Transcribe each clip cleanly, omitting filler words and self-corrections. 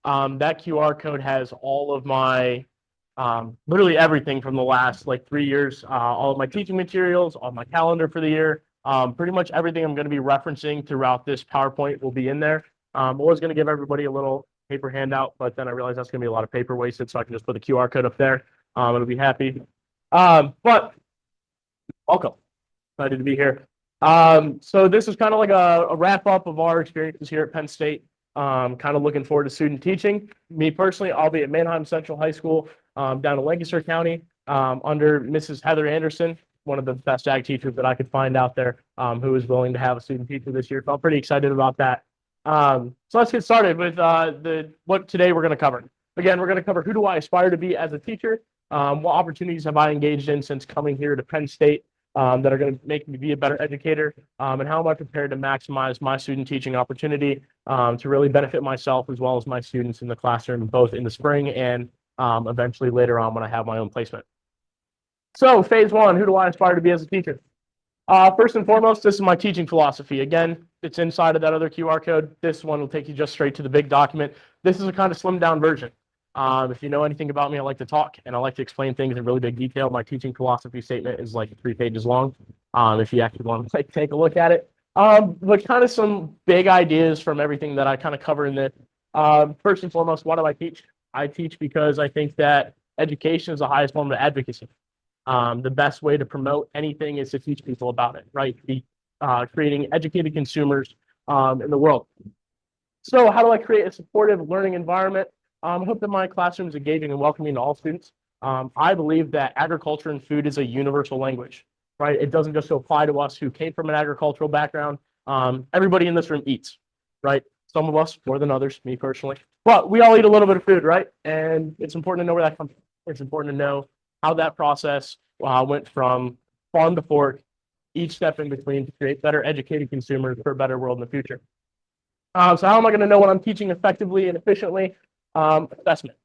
That QR code has all of my, literally everything from the last like 3 years, all of my teaching materials, all my calendar for the year, pretty much everything I'm going to be referencing throughout this PowerPoint will be in there. I was going to give everybody a little paper handout, but then I realized that's going to be a lot of paper wasted, so I can just put the QR code up there. It'll be happy. But welcome. Excited to be here. So this is kind of like a wrap up of our experiences here at Penn State. Kind of looking forward to student teaching. Me personally, I'll be at Manheim Central High School down in Lancaster County under Mrs. Heather Anderson, one of the best ag teachers that I could find out there, who is willing to have a student teacher this year. So I'm pretty excited about that. So let's get started with what today we're going to cover. Again, we're going to cover who do I aspire to be as a teacher, what opportunities have I engaged in since coming here to Penn State that are going to make me be a better educator, and how am I prepared to maximize my student teaching opportunity to really benefit myself as well as my students in the classroom, both in the spring and eventually later on when I have my own placement. So phase one, who do I aspire to be as a teacher? First and foremost, this is my teaching philosophy. Again, it's inside of that other QR code. This one will take you just straight to the big document. This is a kind of slimmed down version. If you know anything about me, I like to talk and I like to explain things in really big detail. My teaching philosophy statement is like 3 pages long. If you actually want to take a look at it. But kind of some big ideas from everything that I kind of cover in this. First and foremost, what do I teach? I teach because I think that education is the highest form of advocacy. The best way to promote anything is to teach people about it, right? Creating educated consumers in the world. So how do I create a supportive learning environment? I hope that my classroom is engaging and welcoming to all students. I believe that agriculture and food is a universal language, right? It doesn't just apply to us who came from an agricultural background. Everybody in this room eats, right? Some of us more than others, me personally. But we all eat a little bit of food, right? And it's important to know where that comes from. It's important to know how that process went from farm to fork, each step in between to create better educated consumers for a better world in the future. So how am I going to know when I'm teaching effectively and efficiently? Assessment.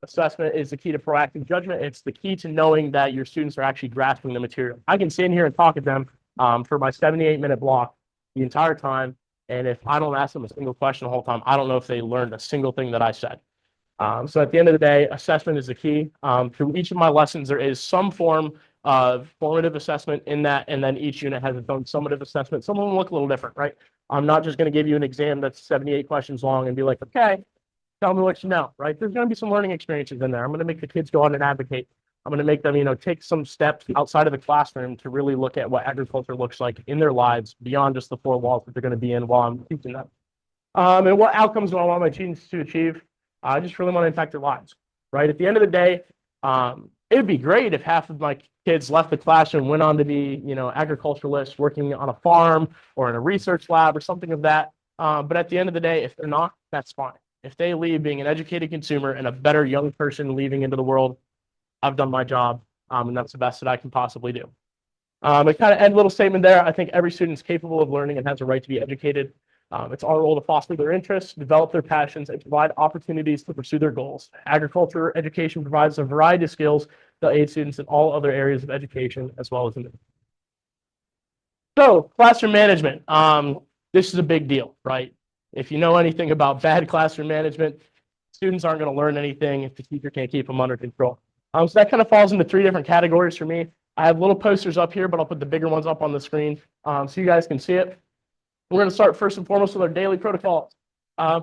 Assessment is the key to proactive judgment. It's the key to knowing that your students are actually grasping the material. I can stand here and talk at them for my 78-minute block the entire time, and if I don't ask them a single question the whole time, I don't know if they learned a single thing that I said. So at the end of the day, assessment is the key. Through each of my lessons, there is some form of formative assessment in that, and then each unit has its own summative assessment. Some of them look a little different, right? I'm not just going to give you an exam that's 78 questions long and be like, okay, tell me what you know, right? There's going to be some learning experiences in there. I'm going to make the kids go out and advocate. I'm going to make them, take some steps outside of the classroom to really look at what agriculture looks like in their lives beyond just the 4 walls that they're going to be in while I'm teaching them. And what outcomes do I want my students to achieve? I just really want to impact their lives, right? At the end of the day, it would be great if half of my kids left the classroom, went on to be, agriculturalists working on a farm or in a research lab or something of that. But at the end of the day, if they're not, that's fine. If they leave being an educated consumer and a better young person leaving into the world, I've done my job, and that's the best that I can possibly do. I kind of end a little statement there. I think every student is capable of learning and has a right to be educated. It's our role to foster their interests, develop their passions, and provide opportunities to pursue their goals. Agriculture education provides a variety of skills that aid students in all other areas of education, as well as in the. So, classroom management. This is a big deal, right? If you know anything about bad classroom management, students aren't going to learn anything if the teacher can't keep them under control. So that kind of falls into 3 different categories for me. I have little posters up here, but I'll put the bigger ones up on the screen so you guys can see it. We're going to start first and foremost with our daily protocols.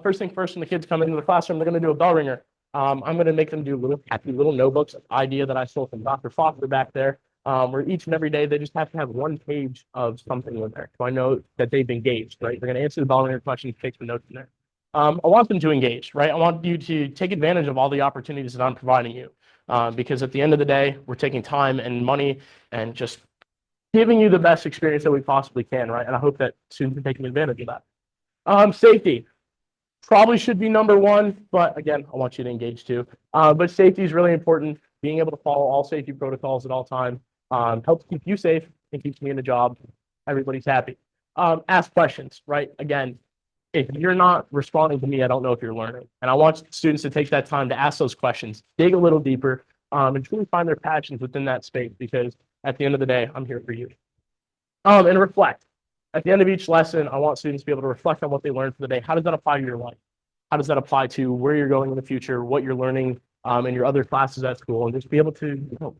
First thing first, when the kids come into the classroom, they're going to do a bell ringer. I'm going to make them do little happy little notebooks, an idea that I stole from Dr. Foster back there, where each and every day they just have to have 1 page of something in there. So I know that they've engaged, right? They're going to answer the bell ringer questions, take some notes in there. I want them to engage, right? I want you to take advantage of all the opportunities that I'm providing you. Because at the end of the day, we're taking time and money and just giving you the best experience that we possibly can, right? And I hope that students are taking advantage of that. Safety probably should be number 1, but again, I want you to engage too. But safety is really important. Being able to follow all safety protocols at all times helps keep you safe and keeps me in the job. Everybody's happy. Ask questions, right? Again, if you're not responding to me, I don't know if you're learning. And I want students to take that time to ask those questions, dig a little deeper, and truly find their passions within that space, because at the end of the day, I'm here for you. And reflect. At the end of each lesson, I want students to be able to reflect on what they learned for the day. How does that apply to your life? how does that apply to where you're going in the future, what you're learning in your other classes at school, and just be able to,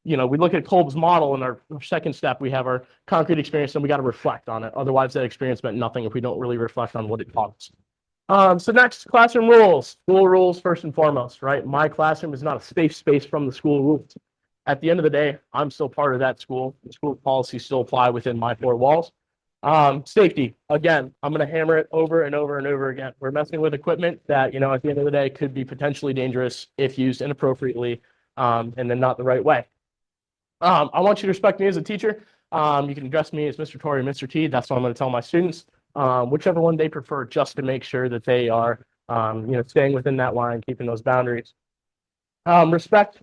we look at Kolb's model in our second step, we have our concrete experience, and we got to reflect on it. Otherwise, that experience meant nothing if we don't really reflect on what it taught us. So next, classroom rules. School rules first and foremost, right? My classroom is not a safe space from the school rules. At the end of the day, I'm still part of that school. The school policies still apply within my four walls. Safety, again, I'm going to hammer it over and over and over again. We're messing with equipment that, at the end of the day could be potentially dangerous if used inappropriately and then not the right way. I want you to respect me as a teacher. You can address me as Mr. Torrey or Mr. T. That's what I'm going to tell my students. Whichever one they prefer, just to make sure that they are, staying within that line, keeping those boundaries. Respect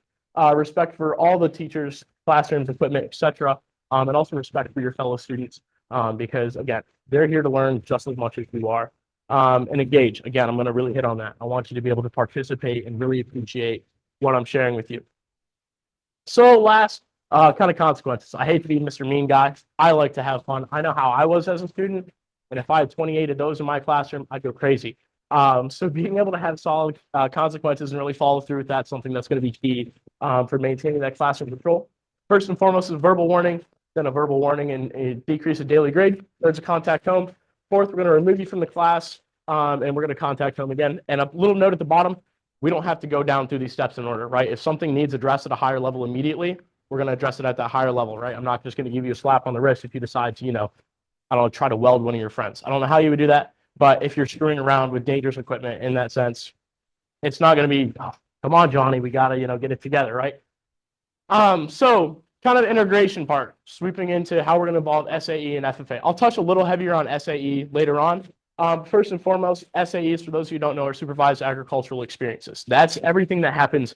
for all the teachers, classrooms, equipment, etc., and also respect for your fellow students, because again, they're here to learn just as much as you are. And engage. Again, I'm going to really hit on that. I want you to be able to participate and really appreciate what I'm sharing with you. So last, kind of consequences. I hate to be Mr. Mean Guy. I like to have fun. I know how I was as a student, and if I had 28 of those in my classroom, I'd go crazy. So being able to have solid consequences and really follow through with that, something that's going to be key for maintaining that classroom control. First and foremost is verbal warning, then a verbal warning and a decrease of daily grade. Third's a contact home. Fourth, we're going to remove you from the class, and we're going to contact home again. And a little note at the bottom, we don't have to go down through these steps in order, right? If something needs addressed at a higher level immediately, we're going to address it at that higher level, right? I'm not just going to give you a slap on the wrist if you decide to, I don't know, try to weld one of your friends. I don't know how you would do that, but if you're screwing around with dangerous equipment in that sense, it's not going to be, oh, come on, Johnny, we got to, get it together, right? So kind of the integration part, sweeping into how we're going to involve SAE and FFA. I'll touch a little heavier on SAE later on. First and foremost, SAEs, for those of you who don't know, are supervised agricultural experiences. That's everything that happens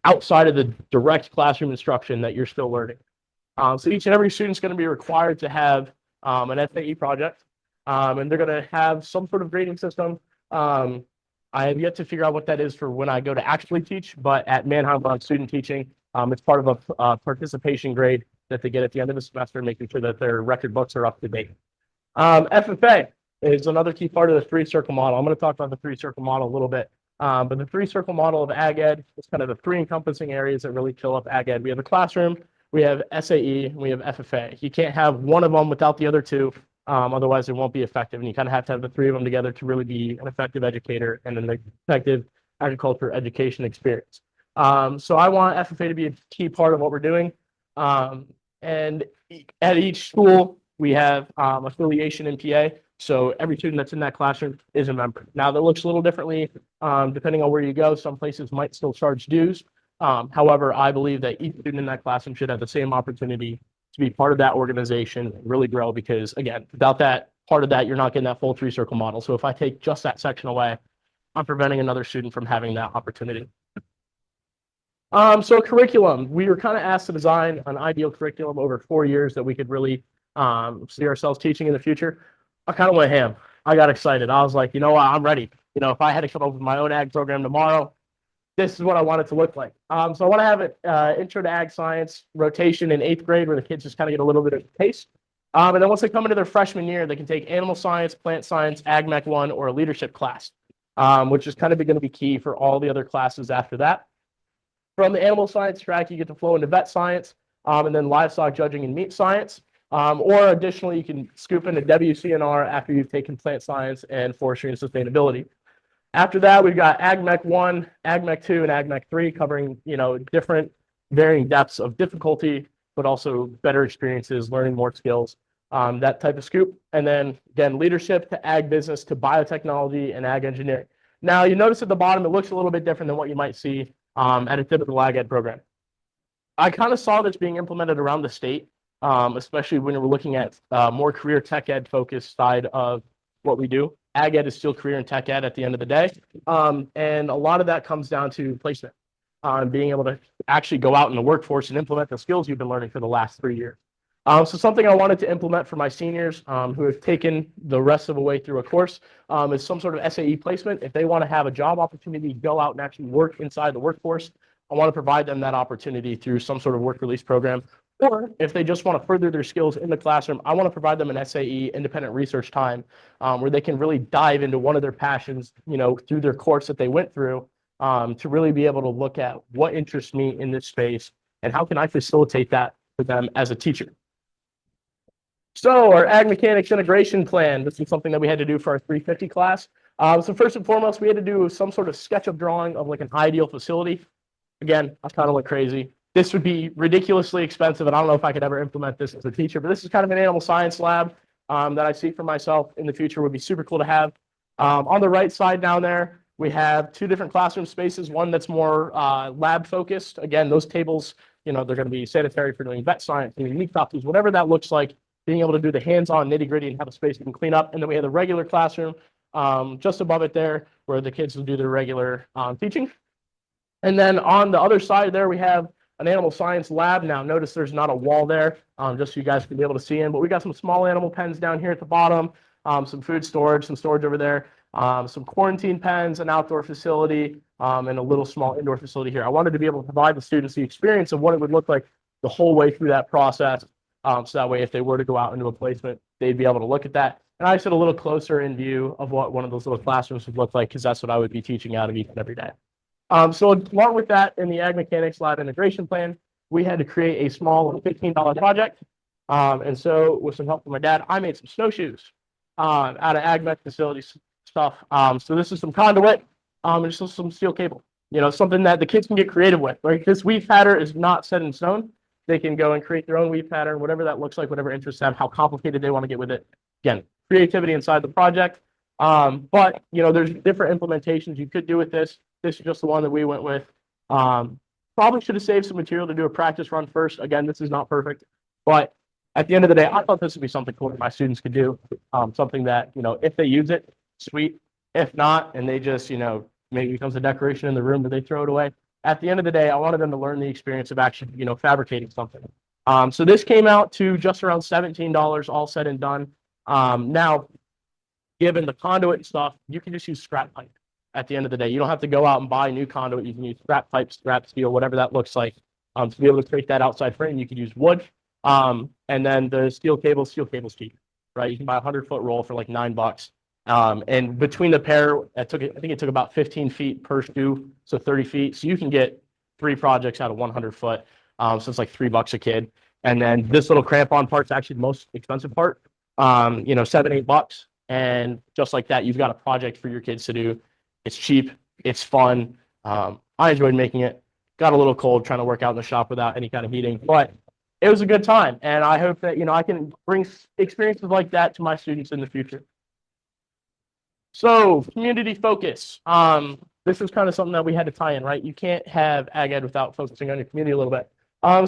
outside of the direct classroom instruction that you're still learning. So each and every student's going to be required to have an SAE project, and they're going to have some sort of grading system. I have yet to figure out what that is for when I go to actually teach, but at Mannheim, when I'm student teaching, it's part of a participation grade that they get at the end of the semester, making sure that their record books are up to date. FFA is another key part of the three-circle model. I'm going to talk about the three-circle model a little bit. But the three-circle model of Ag Ed is kind of the three encompassing areas that really fill up Ag Ed. We have the classroom, we have SAE, and we have FFA. You can't have one of them without the other two, otherwise it won't be effective. And you kind of have to have the three of them together to really be an effective educator and an effective agriculture education experience. So I want FFA to be a key part of what we're doing. And at each school, we have affiliation in PA. So every student that's in that classroom is a member. Now that looks a little differently depending on where you go. Some places might still charge dues. However, I believe that each student in that classroom should have the same opportunity to be part of that organization and really grow, because again, without that part of that, you're not getting that full three-circle model. So if I take just that section away, I'm preventing another student from having that opportunity. So curriculum, we were kind of asked to design an ideal curriculum over 4 years that we could really see ourselves teaching in the future. I kind of went ham. I got excited. I was like, you know what, I'm ready. If I had to come up with my own ag program tomorrow, this is what I want it to look like. So I want to have an intro to ag science rotation in 8th grade where the kids just kind of get a little bit of a taste. And then once they come into their freshman year, they can take animal science, plant science, Ag Mech 1, or a leadership class, which is kind of going to be key for all the other classes after that. From the animal science track, you get to flow into vet science, and then livestock judging and meat science. Or additionally, you can scoop into WCNR after you've taken plant science and forestry and sustainability. After that, we've got Ag Mech 1, Ag Mech 2, and Ag Mech 3 covering, different varying depths of difficulty, but also better experiences, learning more skills, that type of scoop. And then again, leadership to ag business to biotechnology and ag engineering. Now you notice at the bottom, it looks a little bit different than what you might see at a typical ag ed program. I kind of saw this being implemented around the state, especially when we're looking at more career tech ed focused side of what we do. Ag ed is still career and tech ed at the end of the day. And a lot of that comes down to placement, being able to actually go out in the workforce and implement the skills you've been learning for the last 3 years. So something I wanted to implement for my seniors who have taken the rest of the way through a course is some sort of SAE placement. If they want to have a job opportunity, go out and actually work inside the workforce, I want to provide them that opportunity through some sort of work release program Or if they just want to further their skills in the classroom, I want to provide them an SAE, independent research time, where they can really dive into one of their passions, through their course that they went through, to really be able to look at what interests me in this space and how can I facilitate that for them as a teacher. So our ag mechanics integration plan, this is something that we had to do for our 350 class. So first and foremost, we had to do some sort of SketchUp drawing of like an ideal facility. Again, I kind of went crazy. This would be ridiculously expensive, and I don't know if I could ever implement this as a teacher, but this is kind of an animal science lab that I see for myself in the future would be super cool to have. On the right side down there, we have two different classroom spaces, one that's more lab focused. Again, those tables, they're going to be sanitary for doing vet science, doing meat copies, whatever that looks like, being able to do the hands-on nitty gritty and have a space you can clean up. And then we have the regular classroom just above it there where the kids will do their regular teaching. And then on the other side there, we have an animal science lab. Now, notice there's not a wall there, just so you guys can be able to see in, but we got some small animal pens down here at the bottom, some food storage, some storage over there, some quarantine pens, an outdoor facility, and a little small indoor facility here. I wanted to be able to provide the students the experience of what it would look like the whole way through that process. So that way, if they were to go out into a placement, they'd be able to look at that. And I sit a little closer in view of what one of those little classrooms would look like, because that's what I would be teaching out of each and every day. So along with that, in the ag mechanics lab integration plan, we had to create a small $15 project. And so with some help from my dad, I made some snowshoes out of ag mech facilities stuff. So this is some conduit and just some steel cable, something that the kids can get creative with. Like this weave pattern is not set in stone. They can go and create their own weave pattern, whatever that looks like, whatever interests them, how complicated they want to get with it. Again, creativity inside the project. But there's different implementations you could do with this. This is just the one that we went with. Probably should have saved some material to do a practice run first. Again, this is not perfect, but at the end of the day, I thought this would be something cool that my students could do. Something that, if they use it, sweet. If not, and they just, maybe becomes a decoration in the room, but they throw it away. At the end of the day, I wanted them to learn the experience of actually, fabricating something. So this came out to just around $17, all said and done. Now, given the conduit and stuff, you can just use scrap pipe. At the end of the day, you don't have to go out and buy new conduit. You can use scrap pipe, scrap steel, whatever that looks like. To be able to create that outside frame, you could use wood. And then the steel cable's cheap, right? You can buy a 100-foot roll for like $9. And between the pair, I think it took about 15 feet per shoe, so 30 feet. So you can get 3 projects out of 100 foot. So it's like $3 a kid. And then this little crampon part's actually the most expensive part. $7-8. And just like that, you've got a project for your kids to do. It's cheap. It's fun. I enjoyed making it. Got a little cold trying to work out in the shop without any kind of heating, but it was a good time. And I hope that, I can bring experiences like that to my students in the future. So community focus. This is kind of something that we had to tie in, right? You can't have ag ed without focusing on your community a little bit.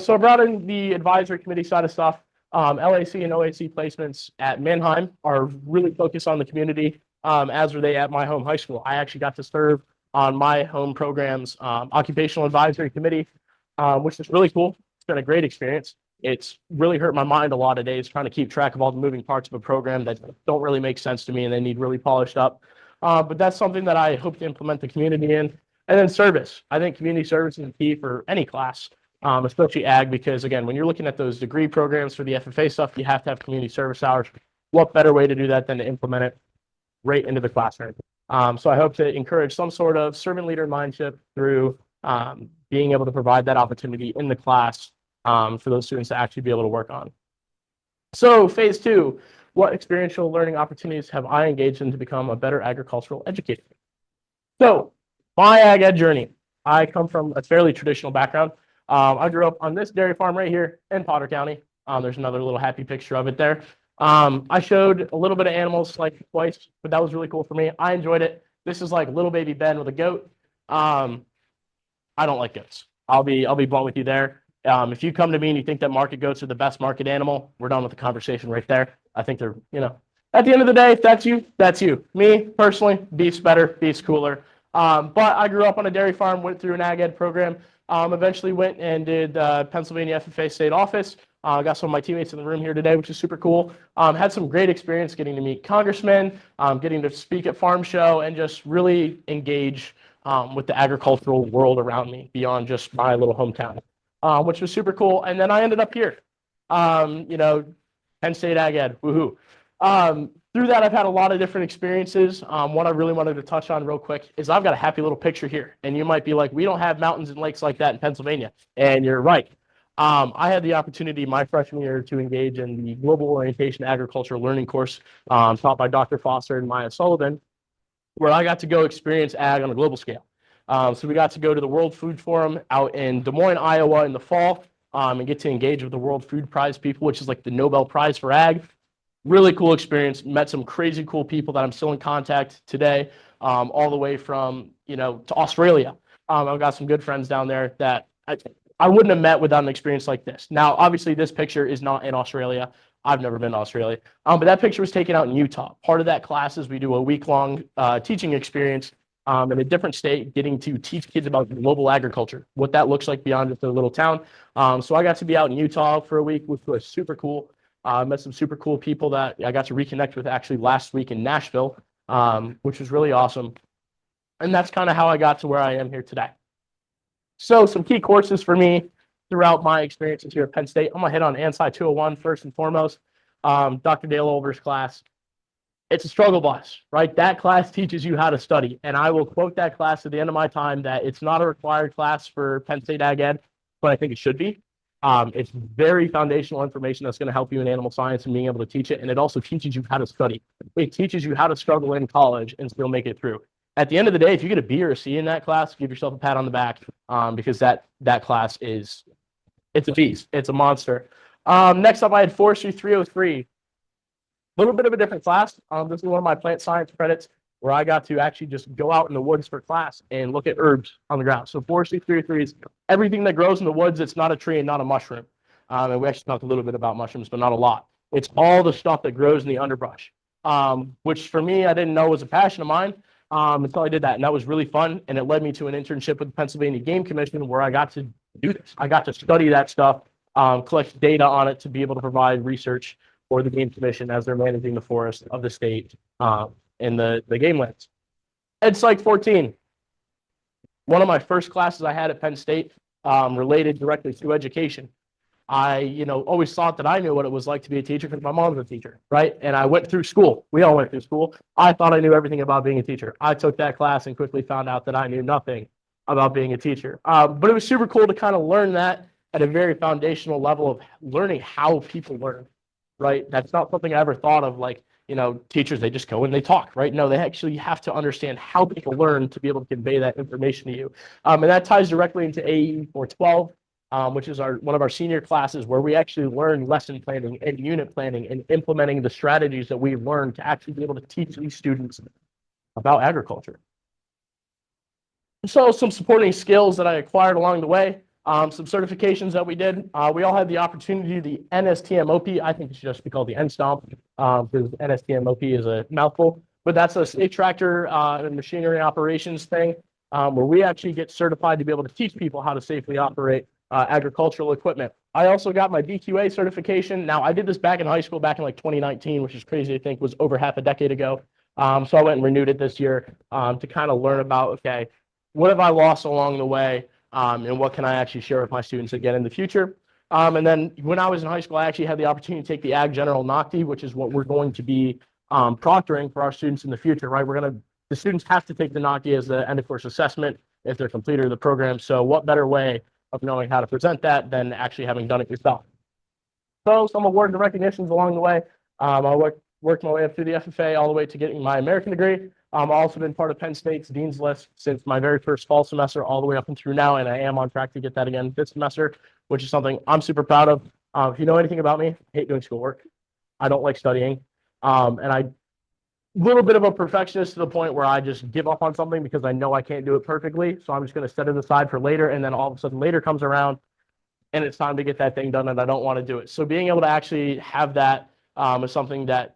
So I brought in the advisory committee side of stuff. LAC and OAC placements at Mannheim are really focused on the community, as were they at my home high school. I actually got to serve on my home program's occupational advisory committee, which is really cool. It's been a great experience. It's really hurt my mind a lot of days trying to keep track of all the moving parts of a program that don't really make sense to me and they need really polished up. But that's something that I hope to implement the community in. And then service. I think community service is key for any class, especially ag, because again, when you're looking at those degree programs for the FFA stuff, you have to have community service hours. What better way to do that than to implement it right into the classroom? So I hope to encourage some sort of servant leader mindset through being able to provide that opportunity in the class for those students to actually be able to work on. So phase 2, what experiential learning opportunities have I engaged in to become a better agricultural educator? So my ag ed journey, I come from a fairly traditional background. I grew up on this dairy farm right here in Potter County. There's another little happy picture of it there. I showed a little bit of animals like twice, but that was really cool for me. I enjoyed it. This is like little baby Ben with a goat. I don't like goats. I'll be blunt with you there. If you come to me and you think that market goats are the best market animal, we're done with the conversation right there. I think they're, at the end of the day, if that's you, that's you. Me, personally, beef's better, beef's cooler. But I grew up on a dairy farm, went through an ag ed program, eventually went and did Pennsylvania FFA state office. Got some of my teammates in the room here today, which is super cool. Had some great experience getting to meet congressmen, getting to speak at farm show, and just really engage with the agricultural world around me beyond just my little hometown, which was super cool. And then I ended up here. You know, Penn State Ag Ed, woohoo. Through that, I've had a lot of different experiences. What I really wanted to touch on real quick is I've got a happy little picture here. And you might be like, we don't have mountains and lakes like that in Pennsylvania. And you're right. I had the opportunity my freshman year to engage in the Global Orientation Agriculture Learning course taught by Dr. Foster and Maya Sullivan, where I got to go experience ag on a global scale. So we got to go to the World Food Forum out in Des Moines, Iowa in the fall and get to engage with the World Food Prize people, which is like the Nobel Prize for ag. Really cool experience. Met some crazy cool people that I'm still in contact today, all the way from, to Australia. I've got some good friends down there that I wouldn't have met without an experience like this. Now, obviously, this picture is not in Australia. I've never been to Australia. But that picture was taken out in Utah. Part of that class is we do a week-long teaching experience in a different state, getting to teach kids about global agriculture, what that looks like beyond just a little town. So I got to be out in Utah for a week, which was super cool. Met some super cool people that I got to reconnect with actually last week in Nashville, which was really awesome. And that's kind of how I got to where I am here today. So some key courses for me throughout my experiences here at Penn State. I'm going to hit on ANSI 201 first and foremost. Dr. Dale Olver's class. It's a struggle bus, right? That class teaches you how to study. And I will quote that class at the end of my time that it's not a required class for Penn State Ag Ed, but I think it should be. It's very foundational information that's going to help you in animal science and being able to teach it. And it also teaches you how to study. It teaches you how to struggle in college and still make it through. At the end of the day, if you get a B or a C in that class, give yourself a pat on the back because that class it's a beast. It's a monster. Next up, I had Forestry 303. A little bit of a different class. This is one of my plant science credits where I got to actually just go out in the woods for class and look at herbs on the ground. So Forestry 303 is everything that grows in the woods. It's not a tree and not a mushroom. And we actually talked a little bit about mushrooms, but not a lot. It's all the stuff that grows in the underbrush, which for me, I didn't know was a passion of mine until I did that. And that was really fun. And it led me to an internship with the Pennsylvania Game Commission where I got to do this. I got to study that stuff, collect data on it to be able to provide research for the Game Commission as they're managing the forest of the state and the game lands. Ed Psych 14. One of my first classes I had at Penn State related directly to education. I, always thought that I knew what it was like to be a teacher because my mom's a teacher, right? And I went through school. We all went through school. I thought I knew everything about being a teacher. I took that class and quickly found out that I knew nothing about being a teacher. But it was super cool to kind of learn that at a very foundational level of learning how people learn, right? That's not something I ever thought of, like, teachers, they just go and they talk, right? No, they actually have to understand how people learn to be able to convey that information to you. And that ties directly into AE 412, which is one of our senior classes where we actually learn lesson planning and unit planning and implementing the strategies that we've learned to actually be able to teach these students about agriculture. So some supporting skills that I acquired along the way. Some certifications that we did. We all had the opportunity to do the NSTMOP. I think it should just be called the NSTOMP because NSTMOP is a mouthful. But that's a state tractor and machinery operations thing where we actually get certified to be able to teach people how to safely operate agricultural equipment. I also got my BQA certification. Now, I did this back in high school, back in like 2019, which is crazy. I think was over half a decade ago. So I went and renewed it this year to kind of learn about, okay, what have I lost along the way? And what can I actually share with my students again in the future? And then when I was in high school, I actually had the opportunity to take the Ag General NOCTI, which is what we're going to be proctoring for our students in the future, right? The students have to take the NOCTI as the end of course assessment if they're completer of the program. So what better way of knowing how to present that than actually having done it yourself? So some awards and recognitions along the way. I worked my way up through the FFA all the way to getting my American degree. I've also been part of Penn State's Dean's List since my very first fall semester all the way up and through now, and I am on track to get that again this semester, which is something I'm super proud of. If you know anything about me, I hate doing schoolwork. I don't like studying. And I'm a little bit of a perfectionist to the point where I just give up on something because I know I can't do it perfectly. So I'm just going to set it aside for later, and then all of a sudden later comes around, and it's time to get that thing done, and I don't want to do it. So being able to actually have that is something that,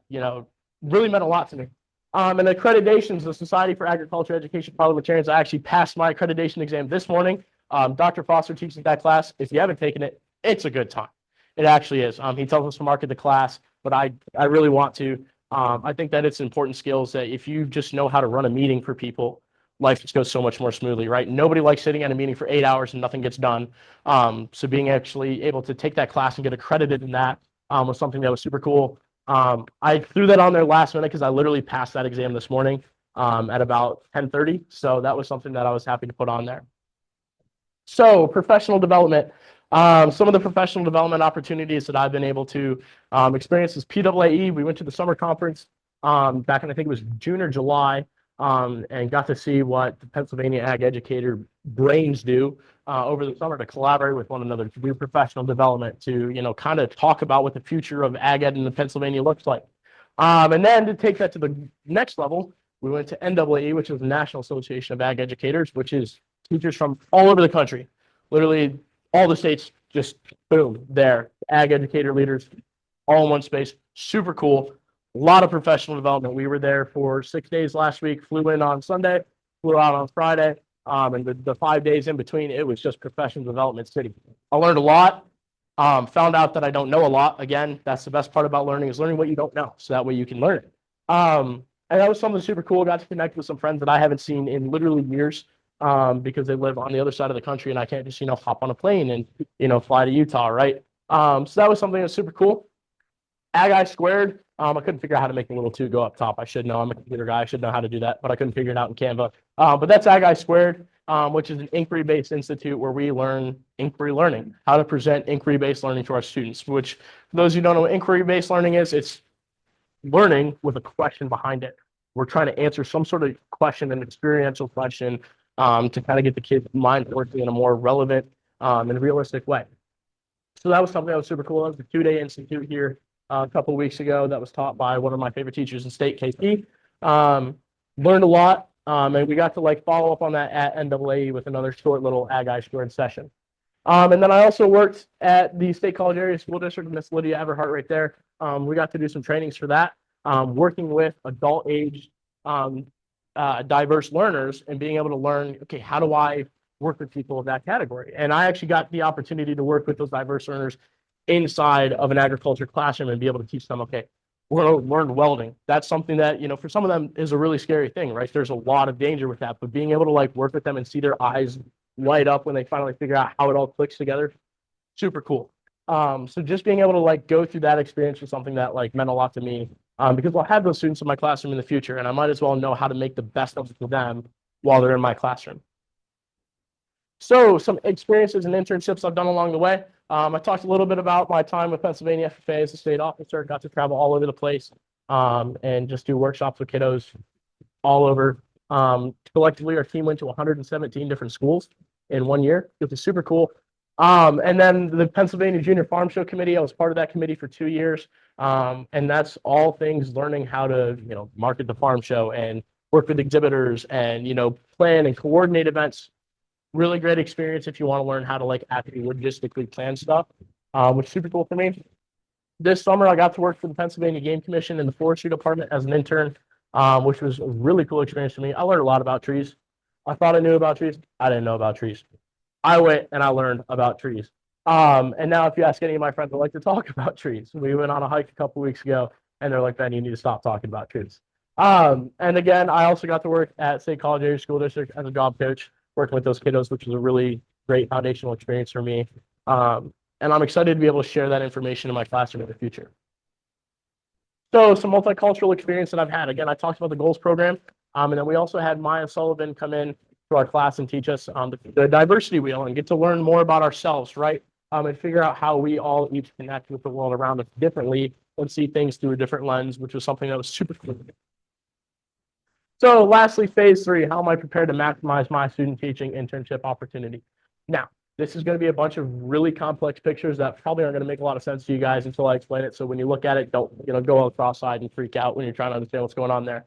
really meant a lot to me. And accreditations, the Society for Agriculture Education Parliamentarians, I actually passed my accreditation exam this morning. Dr. Foster teaches that class. If you haven't taken it, it's a good time. It actually is. He tells us to market the class, but I really want to. I think that it's important skills that if you just know how to run a meeting for people life just goes so much more smoothly, right? Nobody likes sitting at a meeting for 8 hours and nothing gets done. So being actually able to take that class and get accredited in that was something that was super cool. I threw that on there last minute because I literally passed that exam this morning at about 10:30. So that was something that I was happy to put on there. So professional development. Some of the professional development opportunities that I've been able to experience is PAAE. We went to the summer conference back in, I think it was June or July, and got to see what the Pennsylvania Ag Educator brains do over the summer to collaborate with one another to do professional development, to, you know, kind of talk about what the future of Ag Ed in Pennsylvania looks like. And then to take that to the next level, we went to NAAE, which is the National Association of Ag Educators, which is teachers from all over the country, literally all the states, just boom, there. Ag educator leaders, all in one space. Super cool. A lot of professional development. We were there for 6 days last week, flew in on Sunday, flew out on Friday, and the 5 days in between, it was just professional development city. I learned a lot. Found out that I don't know a lot. Again, that's the best part about learning, is learning what you don't know, so that way you can learn it. And that was something super cool. Got to connect with some friends that I haven't seen in literally years, because they live on the other side of the country, and I can't just, you know, hop on a plane and, you know, fly to Utah, right? So that was something that was super cool. Ag squared. I couldn't figure out how to make the little 2 go up top. I should know. I'm a computer guy. I should know how to do that, but I couldn't figure it out in Canva. But that's Ag squared, which is an inquiry-based institute where we learn inquiry learning, how to present inquiry-based learning to our students. Which, for those who don't know what inquiry-based learning is, it's learning with a question behind it. We're trying to answer some sort of question, an experiential question, to kind of get the kids' mind working in a more relevant and realistic way. So that was something that was super cool. It was a 2-day institute here a couple of weeks ago that was taught by one of my favorite teachers in state, KP. Learned a lot, and we got to like follow up on that at NAAE with another short little Ag squared session. And then I also worked at the State College Area School District, Miss Lydia Everhart right there. We got to do some trainings for that, working with adult age diverse learners and being able to learn, okay, how do I work with people of that category? And I actually got the opportunity to work with those diverse learners inside of an agriculture classroom and be able to teach them, okay, we're going to learn welding. That's something that, you know, for some of them is a really scary thing, right? There's a lot of danger with that, but being able to like work with them and see their eyes light up when they finally figure out how it all clicks together, super cool. So just being able to like go through that experience was something that like meant a lot to me, because I'll have those students in my classroom in the future, and I might as well know how to make the best of it for them while they're in my classroom. So some experiences and internships I've done along the way. I talked a little bit about my time with Pennsylvania FFA as a state officer. Got to travel all over the place, and just do workshops with kiddos all over. Collectively, our team went to 117 different schools in 1 year, which is super cool. And then the Pennsylvania Junior Farm Show Committee, I was part of that committee for 2 years. And that's all things learning how to, you know, market the farm show and work with exhibitors and, you know, plan and coordinate events. Really great experience if you want to learn how to like actually logistically plan stuff, which is super cool for me. This summer, I got to work for the Pennsylvania Game Commission in the forestry department as an intern, which was a really cool experience for me. I learned a lot about trees. I thought I knew about trees. I didn't know about trees. I went and I learned about trees. And now if you ask any of my friends, I like to talk about trees. We went on a hike a couple weeks ago, and they're like, Ben, you need to stop talking about trees. And again, I also got to work at State College Area School District as a job coach, working with those kiddos, which was a really great foundational experience for me. And I'm excited to be able to share that information in my classroom in the future. So some multicultural experience that I've had. Again, I talked about the goals program. And then we also had Maya Sullivan come in to our class and teach us the diversity wheel and get to learn more about ourselves, right? And figure out how we all each connect with the world around us differently and see things through a different lens, which was something that was super cool. So lastly, phase 3, how am I prepared to maximize my student teaching internship opportunity? Now, this is going to be a bunch of really complex pictures that probably aren't going to make a lot of sense to you guys until I explain it. So when you look at it, don't, you know, go all cross-eyed and freak out when you're trying to understand what's going on there.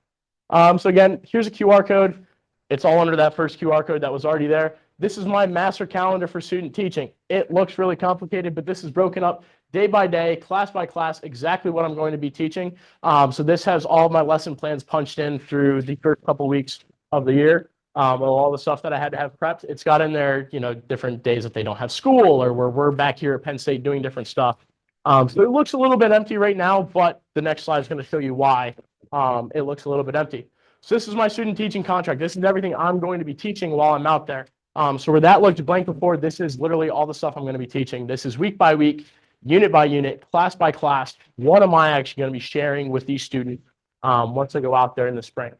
So again, here's a QR code. It's all under that first QR code that was already there. This is my master calendar for student teaching. It looks really complicated, but this is broken up day by day, class by class, exactly what I'm going to be teaching. So this has all of my lesson plans punched in through the first couple weeks of the year. All the stuff that I had to have prepped. It's got in there, you know, different days that they don't have school or where we're back here at Penn State doing different stuff. So it looks a little bit empty right now, but the next slide is going to show you why it looks a little bit empty. So this is my student teaching contract. This is everything I'm going to be teaching while I'm out there. So where that looked blank before, this is literally all the stuff I'm going to be teaching. This is week by week, unit by unit, class by class. What am I actually going to be sharing with these students once I go out there in the spring?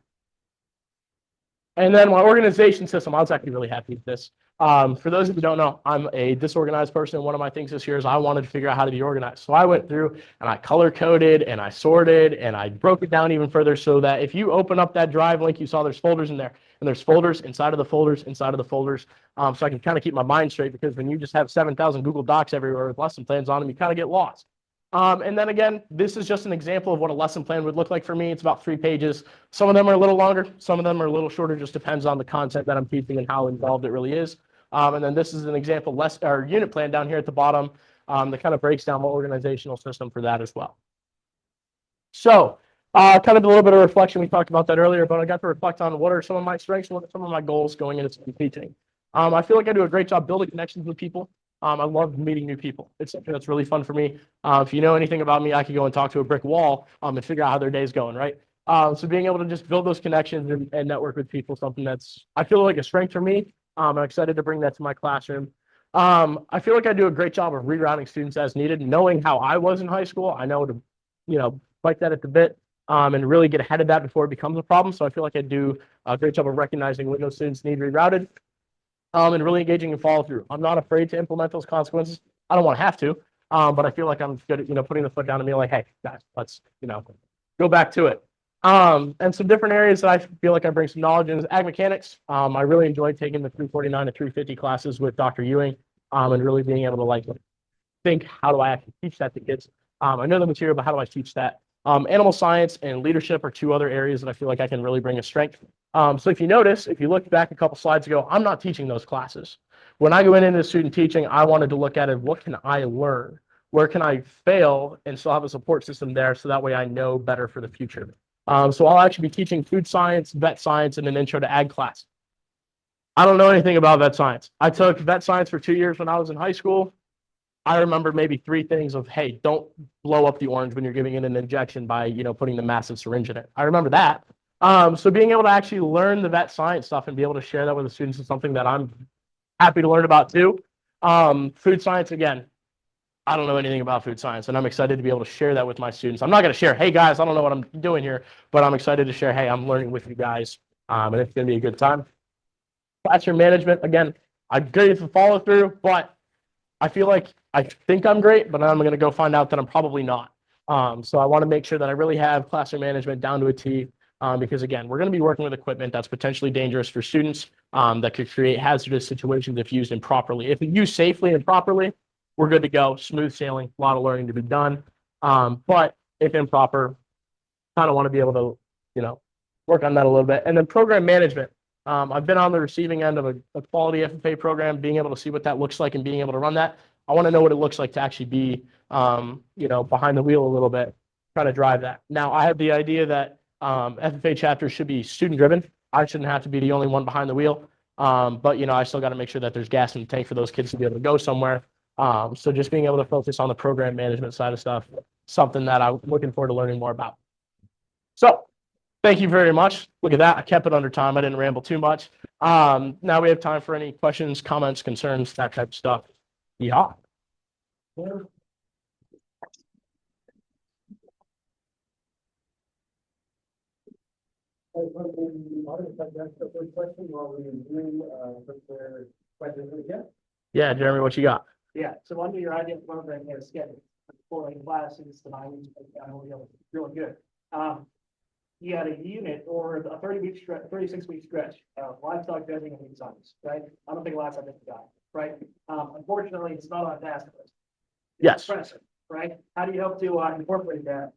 And then my organization system, I was actually really happy with this. For those of you who don't know, I'm a disorganized person. One of my things this year is I wanted to figure out how to be organized. So I went through and I color coded and I sorted and I broke it down even further so that if you open up that drive link, you saw there's folders in there and there's folders inside of the folders inside of the folders. So I can kind of keep my mind straight, because when you just have 7,000 Google Docs everywhere with lesson plans on them, you kind of get lost. And then again, this is just an example of what a lesson plan would look like for me. It's about 3 pages. Some of them are a little longer. Some of them are a little shorter. Just depends on the content that I'm teaching and how involved it really is. And then this is an example unit plan down here at the bottom that kind of breaks down my organizational system for that as well. So kind of a little bit of reflection. We talked about that earlier, but I got to reflect on what are some of my strengths, what are some of my goals going into teaching. I feel like I do a great job building connections with people. I love meeting new people. It's something that's really fun for me. If you know anything about me, I could go and talk to a brick wall and figure out how their day's going, right? So being able to just build those connections and network with people, something that's, I feel like, a strength for me. I'm excited to bring that to my classroom. I feel like I do a great job of rerouting students as needed, knowing how I was in high school. I know to, fight that at the bit and really get ahead of that before it becomes a problem. So I feel like I do a great job of recognizing when those students need rerouted. And really engaging and follow through. I'm not afraid to implement those consequences. I don't want to have to, but I feel like I'm good at, putting the foot down and being like, hey, guys, let's, go back to it. And some different areas that I feel like I bring some knowledge in is ag mechanics. I really enjoyed taking the 349 to 350 classes with Dr. Ewing and really being able to think, how do I actually teach that to kids? I know the material, but how do I teach that? Animal science and leadership are 2 other areas that I feel like I can really bring a strength. So if you notice, if you look back a couple slides ago, I'm not teaching those classes. When I go into student teaching, I wanted to look at it, what can I learn? Where can I fail and still have a support system there so that way I know better for the future? So I'll actually be teaching food science, vet science, and an intro to ag class. I don't know anything about vet science. I took vet science for 2 years when I was in high school. I remember maybe 3 things of, hey, don't blow up the orange when you're giving it an injection by, putting the massive syringe in it. I remember that. So being able to actually learn the vet science stuff and be able to share that with the students is something that I'm happy to learn about too. Food science, again, I don't know anything about food science, and I'm excited to be able to share that with my students. I'm not going to share, hey guys, I don't know what I'm doing here, but I'm excited to share, hey, I'm learning with you guys, and it's going to be a good time. Classroom management, again, I'm good to follow through, but I feel like I think I'm great, but I'm going to go find out that I'm probably not. So I want to make sure that I really have classroom management down to a T, because again, we're going to be working with equipment that's potentially dangerous for students, that could create hazardous situations if used improperly. If used safely and properly, we're good to go. Smooth sailing, a lot of learning to be done. But if improper, kind of want to be able to, work on that a little bit. And then program management. I've been on the receiving end of a quality FFA program, being able to see what that looks like and being able to run that. I want to know what it looks like to actually be, behind the wheel a little bit, trying to drive that. Now, I have the idea that FFA chapters should be student driven. I shouldn't have to be the only one behind the wheel. But, I still got to make sure that there's gas in the tank for those kids to be able to go somewhere. So just being able to focus on the program management side of stuff, something that I'm looking forward to learning more about. So thank you very much. Look at that. I kept it under time. I didn't ramble too much. Now we have time for any questions, comments, concerns, that type of stuff. Yeah. Yeah, Jeremy, what you got? Yeah, so under your idea program, you have a schedule, 4 classes, the 9 weeks, really good. You had a unit or a 30-week stretch, 36-week stretch of livestock judging and food science, right? I don't think livestock is the guy, right? Unfortunately, it's not on a task list. Yes. Impressive, right? How do you help to incorporate that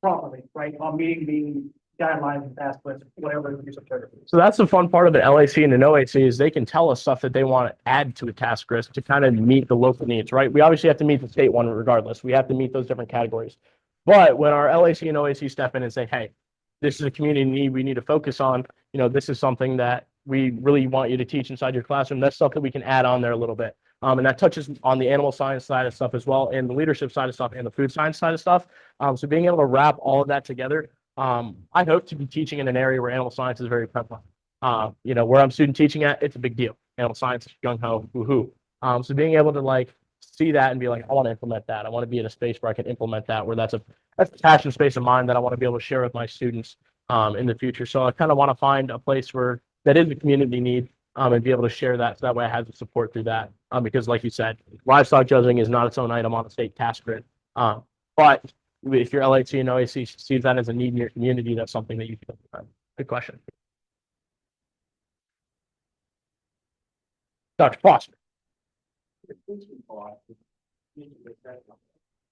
properly, right? On meeting the guidelines and task list, whatever the use of trigger. So that's the fun part of the LAC and the OAC is they can tell us stuff that they want to add to a task list to kind of meet the local needs, right? We obviously have to meet the state one regardless. We have to meet those different categories. But when our LAC and OAC step in and say, hey, this is a community need we need to focus on, this is something that we really want you to teach inside your classroom, that's stuff that we can add on there a little bit. And that touches on the animal science side of stuff as well, and the leadership side of stuff and the food science side of stuff. So being able to wrap all of that together I hope to be teaching in an area where animal science is very prevalent. Where I'm student teaching at, it's a big deal. Animal science, gung ho, woohoo. So being able to like see that and be like, I want to implement that. I want to be in a space where I can implement that, where that's a passion space of mine that I want to be able to share with my students in the future. So I kind of want to find a place where that is a community need and be able to share that. So that way I have the support through that. Because like you said, livestock judging is not its own item on the state task grid. But if your LHC and OAC sees that as a need in your community, that's something that you can implement. Good question. Dr. Foster.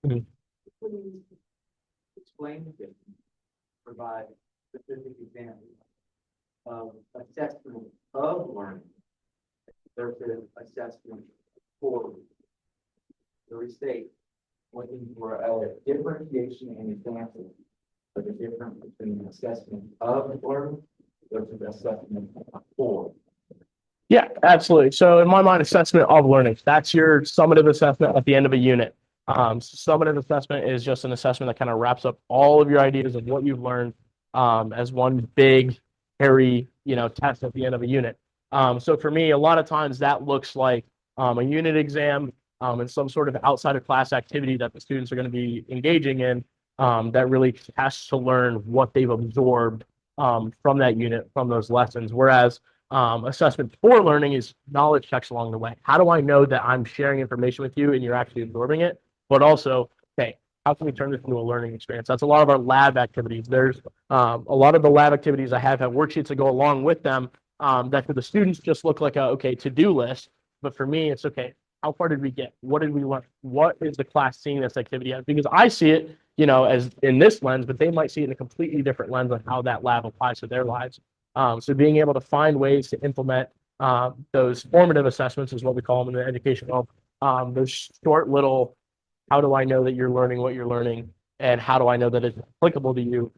Mhm. Explain the difference, provide specific examples of assessment of learning versus assessment for the restate, looking for a differentiation and example of the difference between assessment of learning versus assessment for. Yeah, absolutely. So in my mind, assessment of learning, that's your summative assessment at the end of a unit. Summative assessment is just an assessment that kind of wraps up all of your ideas of what you've learned as one big, hairy, test at the end of a unit. So for me, a lot of times that looks like a unit exam and some sort of outside of class activity that the students are going to be engaging in that really has to learn what they've absorbed from that unit, from those lessons. Whereas assessment for learning is knowledge checks along the way. How do I know that I'm sharing information with you and you're actually absorbing it? But also, okay, how can we turn this into a learning experience? That's a lot of our lab activities. There's a lot of the lab activities I have worksheets that go along with them that for the students just look like a to-do list. But for me, it's okay. How far did we get? What did we learn? What is the class seeing this activity as? Because I see it, as in this lens, but they might see it in a completely different lens on how that lab applies to their lives. So being able to find ways to implement those formative assessments is what we call them in the education world. Those short little, how do I know that you're learning what you're learning, and how do I know that it's applicable to you?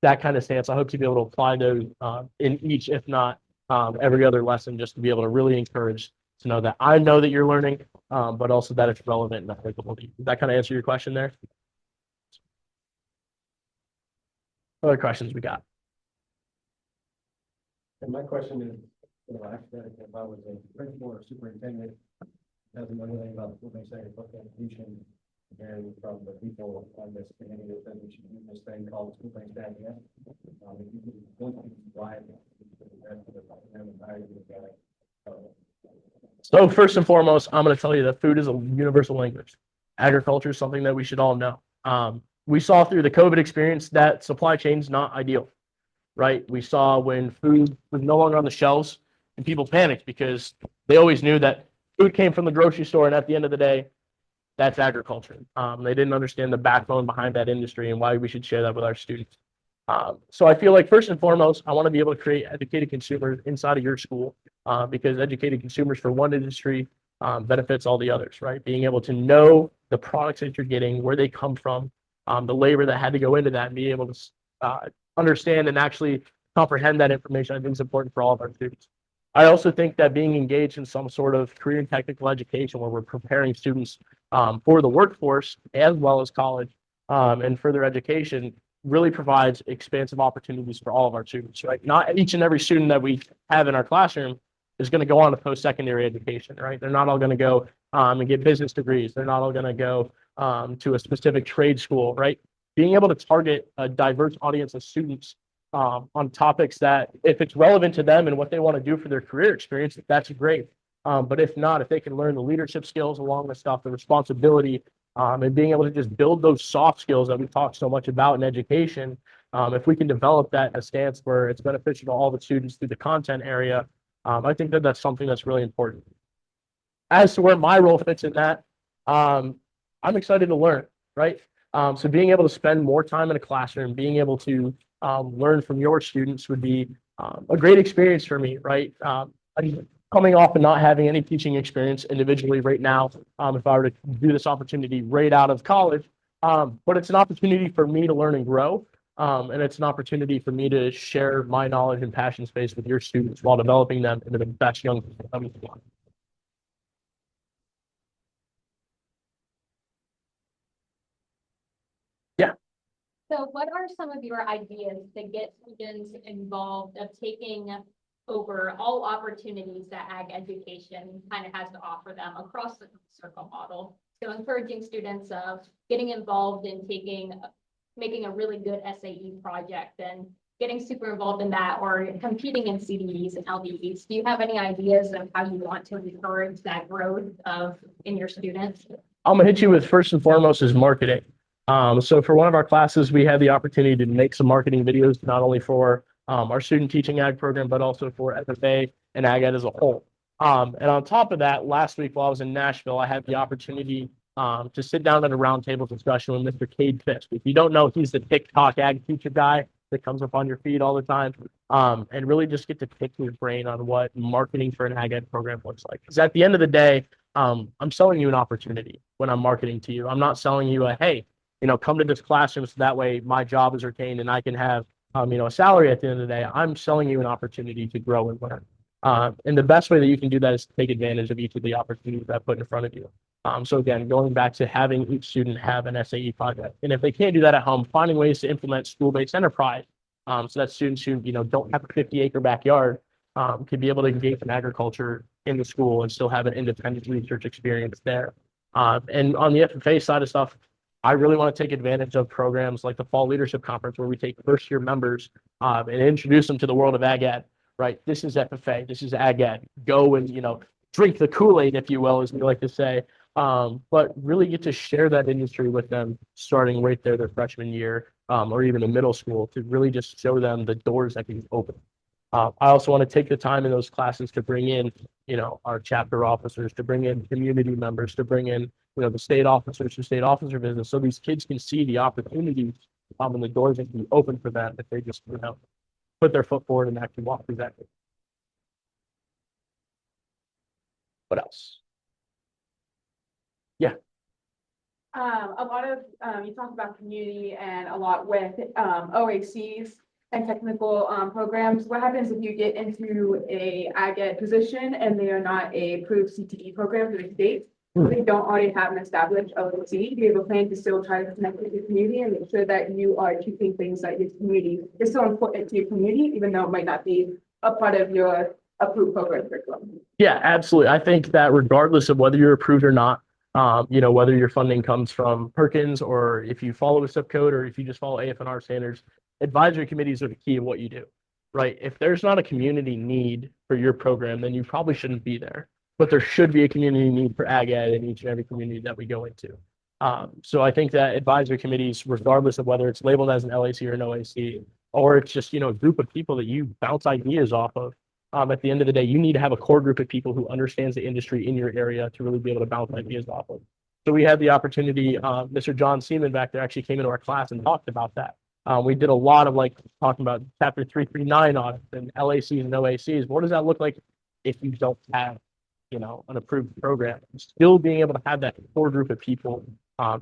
That kind of stance. I hope to be able to apply those in each, if not every other lesson, just to be able to really encourage to know that I know that you're learning, but also that it's relevant and applicable to you. Does that kind of answer your question there? Other questions we got? And my question is, actually, if I was a principal or superintendent, doesn't know anything about what they say about education, and from the people on this committee that said we should do this thing called school bank standing up. If you could point to why So first and foremost, I'm going to tell you that food is a universal language. Agriculture is something that we should all know. We saw through the COVID experience that supply chain is not ideal, right? We saw when food was no longer on the shelves and people panicked because they always knew that food came from the grocery store, and at the end of the day, that's agriculture. They didn't understand the backbone behind that industry and why we should share that with our students. So I feel like first and foremost, I want to be able to create educated consumers inside of your school because educated consumers for one industry benefits all the others, right? Being able to know the products that you're getting, where they come from, the labor that had to go into that, and be able to understand and actually comprehend that information, I think is important for all of our students. I also think that being engaged in some sort of career and technical education where we're preparing students for the workforce as well as college and further education really provides expansive opportunities for all of our students, right? Not each and every student that we have in our classroom is going to go on to post-secondary education, right? They're not all going to go and get business degrees. They're not all going to go to a specific trade school, right? Being able to target a diverse audience of students on topics that, if it's relevant to them and what they want to do for their career experience, that's great. But if not, if they can learn the leadership skills along with stuff, the responsibility, and being able to just build those soft skills that we talk so much about in education, if we can develop that in a stance where it's beneficial to all the students through the content area, I think that that's something that's really important. As to where my role fits in that, I'm excited to learn, right? So being able to spend more time in a classroom, being able to learn from your students would be a great experience for me, right? Coming off and not having any teaching experience individually right now, if I were to do this opportunity right out of college, but it's an opportunity for me to learn and grow. And it's an opportunity for me to share my knowledge and passion space with your students while developing them into the best young people that we can. Yeah. So what are some of your ideas to get students involved of taking over all opportunities that ag education kind of has to offer them across the circle model? So encouraging students of getting involved in making a really good SAE project and getting super involved in that, or competing in CDEs and LDEs. Do you have any ideas of how you want to encourage that growth in your students? I'm gonna hit you with first and foremost is marketing. So for one of our classes, we had the opportunity to make some marketing videos, not only for our student teaching ag program, but also for FFA and ag ed as a whole. And on top of that, last week while I was in Nashville, I had the opportunity to sit down at a roundtable discussion with Mr. Cade Fisk. If you don't know, he's the TikTok ag teacher guy that comes up on your feed all the time, and really just get to pick his brain on what marketing for an ag ed program looks like. Because at the end of the day, I'm selling you an opportunity when I'm marketing to you. I'm not selling you a, hey, come to this classroom so that way my job is retained and I can have, a salary at the end of the day. I'm selling you an opportunity to grow and learn. And the best way that you can do that is to take advantage of each of the opportunities that I put in front of you. So again, going back to having each student have an SAE project. And if they can't do that at home, finding ways to implement school-based enterprise, so that students who, don't have a 50-acre backyard, can be able to engage in agriculture in the school and still have an independent research experience there. And on the FFA side of stuff, I really want to take advantage of programs like the Fall Leadership Conference, where we take first-year members and introduce them to the world of ag ed. Right, this is FFA, this is ag ed. Go and drink the Kool-Aid, if you will, as we like to say. But really get to share that industry with them, starting right there their freshman year, or even in middle school, to really just show them the doors that can open. I also want to take the time in those classes to bring in, our chapter officers, to bring in community members, to bring in, the state officers, the state officer business, so these kids can see the opportunities, and the doors that can be open for them if they just, put their foot forward and actually walk through that. What else? Yeah. A lot of, you talked about community and a lot with OACs and technical programs. What happens if you get into a ag ed position and they are not a approved CTE program for the state? They don't already have an established OAC. Do you have a plan to still try to connect with your community and make sure that you are keeping things that your community is so important to your community, even though it might not be a part of your approved program curriculum? Yeah, absolutely. I think that regardless of whether you're approved or not, whether your funding comes from Perkins or if you follow a zip code or if you just follow AFNR standards, advisory committees are the key of what you do, right? If there's not a community need for your program, then you probably shouldn't be there. But there should be a community need for ag ed in each and every community that we go into. So I think that advisory committees, regardless of whether it's labeled as an LAC or an OAC, or it's just, a group of people that you bounce ideas off of, at the end of the day, you need to have a core group of people who understands the industry in your area to really be able to bounce ideas off of. So we had the opportunity, Mr. John Seaman back there actually came into our class and talked about that. We did a lot of talking about chapter 339 audits and LACs and OACs. What does that look like if you don't have, an approved program? Still being able to have that core group of people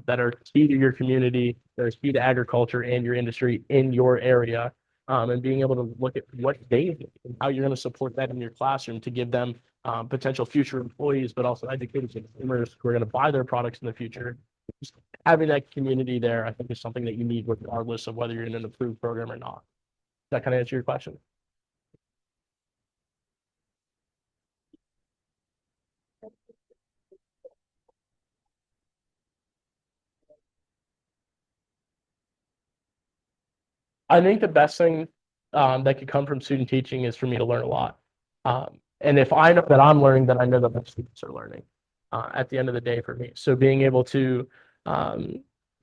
that are key to your community, that are key to agriculture and your industry in your area, and being able to look at what they do and how you're going to support that in your classroom to give them potential future employees, but also educators and consumers who are going to buy their products in the future. Just having that community there, I think, is something that you need regardless of whether you're in an approved program or not. Does that kind of answer your question? I think the best thing that could come from student teaching is for me to learn a lot. And if I know that I'm learning, then I know that my students are learning at the end of the day for me. So being able to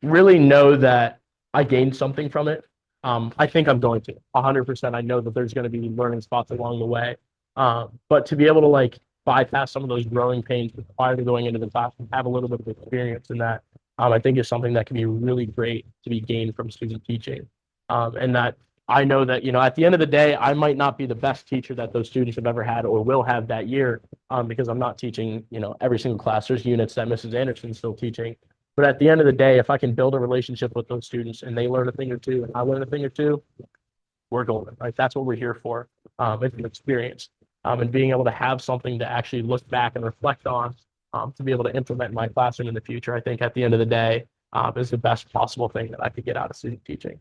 really know that I gained something from it, I think I'm going to 100%. I know that there's going to be learning spots along the way. But to be able to bypass some of those growing pains prior to going into the class and have a little bit of experience in that, I think is something that can be really great to be gained from student teaching. And that I know that, at the end of the day, I might not be the best teacher that those students have ever had or will have that year, because I'm not teaching, every single class. There's units that Mrs. Anderson's still teaching. But at the end of the day, if I can build a relationship with those students and they learn a thing or two and I learn a thing or two, we're golden, right? That's what we're here for. It's an experience. And being able to have something to actually look back and reflect on, to be able to implement in my classroom in the future. I think at the end of the day, is the best possible thing that I could get out of student teaching.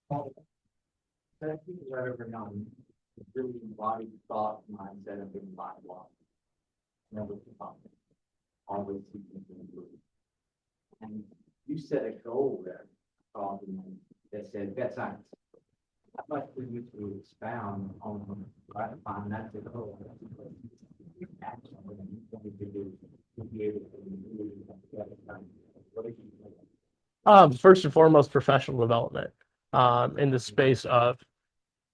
That people I've ever known, really embodied thought, mindset, and being mind block. Never to talk. Always seeking to improve. And you set a goal there, that said, vet science. I'd like for you to expound on, right, find that to goal. Action, what you want to do to be able to improve that science. What do you think? First and foremost, professional development in the space of,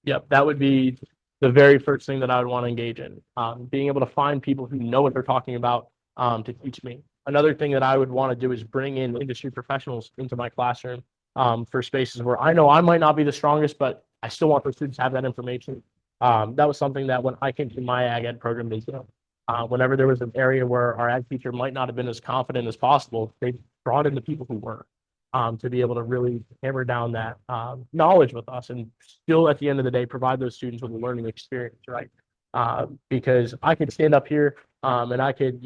yep, that would be the very first thing that I would want to engage in. Being able to find people who know what they're talking about to teach me. Another thing that I would want to do is bring in industry professionals into my classroom for spaces where I know I might not be the strongest, but I still want the students to have that information. That was something that when I came to my ag ed program, whenever there was an area where our ag teacher might not have been as confident as possible, they brought in the people who were to be able to really hammer down that knowledge with us and still at the end of the day provide those students with a learning experience, right? Because I could stand up here and I could,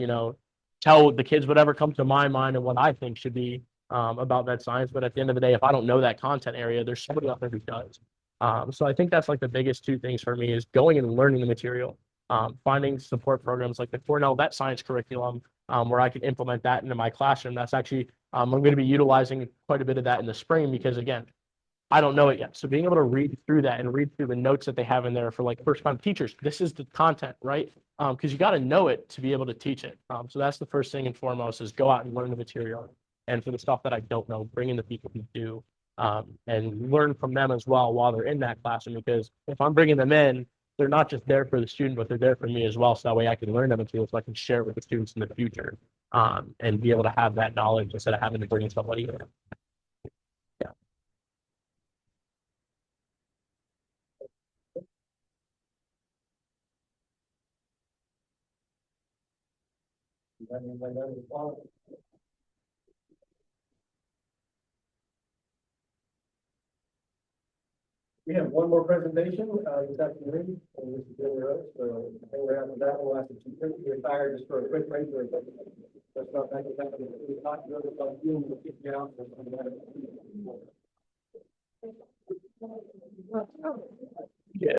tell the kids whatever comes to my mind and what I think should be about that science. But at the end of the day, if I don't know that content area, there's somebody out there who does. So I think that's like the biggest two things for me is going and learning the material, finding support programs like the Cornell Vet Science curriculum, where I can implement that into my classroom. That's actually, I'm going to be utilizing quite a bit of that in the spring because again, I don't know it yet. So being able to read through that and read through the notes that they have in there for like first time teachers, this is the content, right? Because you got to know it to be able to teach it. So that's the first thing and foremost is go out and learn the material. And for the stuff that I don't know, bring in the people who do and learn from them as well while they're in that classroom. Because if I'm bringing them in, they're not just there for the student, but they're there for me as well. So that way I can learn that material so I can share it with the students in the future and be able to have that knowledge instead of having to bring somebody in. Yeah. We have one more presentation, this afternoon, and this is Billy Rose, so I think we're after that, we'll ask the chief retire just for a quick break. Let's not think about it. We're talking about you, we'll kick you out.